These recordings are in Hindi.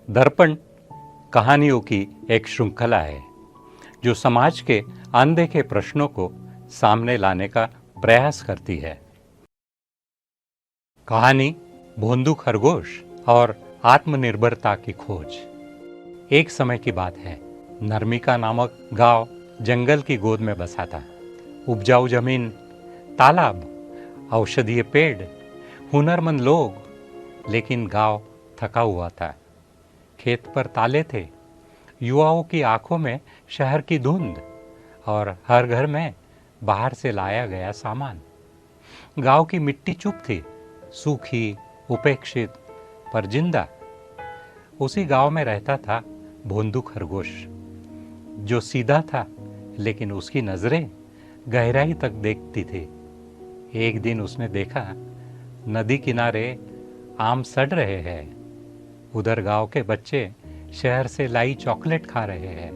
दर्पण कहानियों की एक श्रृंखला है जो समाज के अनदेखे प्रश्नों को सामने लाने का प्रयास करती है। कहानी भोंदू खरगोश और आत्मनिर्भरता की खोज। एक समय की बात है, नर्मिका नामक गांव जंगल की गोद में बसा था। उपजाऊ जमीन, तालाब, औषधीय पेड़, हुनरमंद लोग, लेकिन गांव थका हुआ था। खेत पर ताले थे, युवाओं की आंखों में शहर की धुंध और हर घर में बाहर से लाया गया सामान। गांव की मिट्टी चुप थी, सूखी, उपेक्षित पर जिंदा। उसी गांव में रहता था भोंदू खरगोश, जो सीधा था लेकिन उसकी नजरें गहराई तक देखती थी। एक दिन उसने देखा, नदी किनारे आम सड़ रहे हैं। उधर गांव के बच्चे शहर से लाई चॉकलेट खा रहे हैं।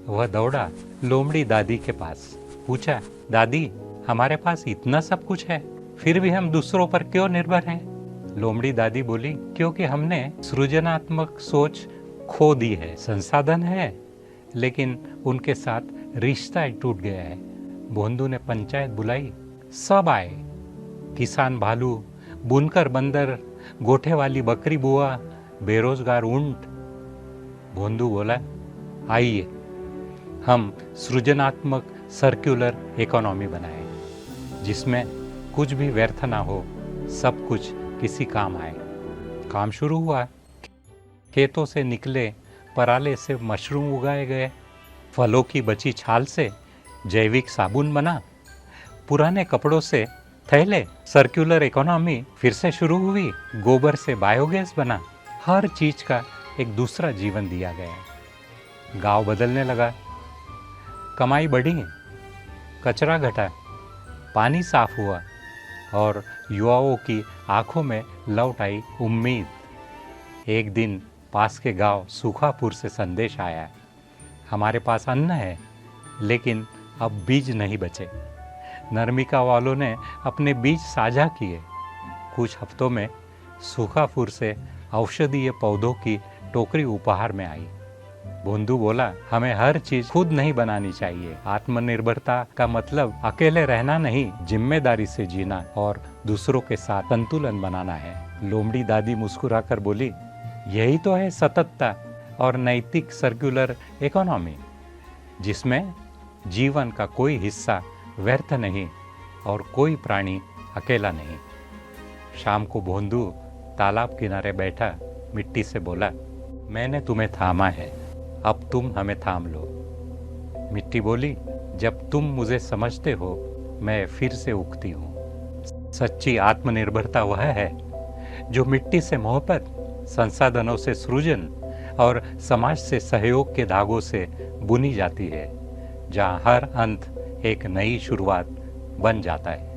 वह दौड़ा लोमड़ी दादी के पास, पूछा, दादी, हमारे पास इतना सब कुछ है, फिर भी हम दूसरों पर क्यों निर्भर हैं? लोमड़ी दादी बोली, क्योंकि हमने सृजनात्मक सोच खो दी है। संसाधन है, लेकिन उनके साथ रिश्ता टूट गया है। भोंदू ने पंचायत बुलाई, सब आए। किसान भालू, बुनकर बंदर, गोठे वाली बकरी बुआ, बेरोजगार ऊंट। भोंदू बोला, आइए हम सृजनात्मक सर्कुलर इकोनॉमी बनाएं, जिसमें कुछ भी व्यर्थ ना हो, सब कुछ किसी काम आए। काम शुरू हुआ। खेतों से निकले पराले से मशरूम उगाए गए, फलों की बची छाल से जैविक साबुन बना, पुराने कपड़ों से थैले। सर्कुलर इकोनॉमी फिर से शुरू हुई, गोबर से बायोगैस बना। हर चीज का एक दूसरा जीवन दिया गया। गांव बदलने लगा, कमाई बढ़ी, कचरा घटा, पानी साफ हुआ और युवाओं की आंखों में लौट आई उम्मीद। एक दिन पास के गांव सूखापुर से संदेश आया, हमारे पास अन्न है, लेकिन अब बीज नहीं बचे। नर्मिका वालों ने अपने बीज साझा किए। कुछ हफ्तों में सूखापुर से औषधीय पौधों की टोकरी उपहार में आई। भोंदू बोला, हमें हर चीज खुद नहीं बनानी चाहिए। आत्मनिर्भरता का मतलब अकेले रहना नहीं, जिम्मेदारी से जीना और दूसरों के साथ संतुलन बनाना है। लोमड़ी दादी मुस्कुराकर बोली, यही तो है सततता और नैतिक सर्कुलर इकोनॉमी, जिसमें जीवन का कोई हिस्सा व्यर्थ नहीं और कोई प्राणी अकेला नहीं। शाम को भोंदू तालाब किनारे बैठा मिट्टी से बोला, मैंने तुम्हें थामा है, अब तुम हमें थाम लो। मिट्टी बोली, जब तुम मुझे समझते हो, मैं फिर से उगती हूँ। सच्ची आत्मनिर्भरता वह है जो मिट्टी से मोहब्बत, संसाधनों से सृजन और समाज से सहयोग के धागों से बुनी जाती है, जहाँ हर अंत एक नई शुरुआत बन जाता है।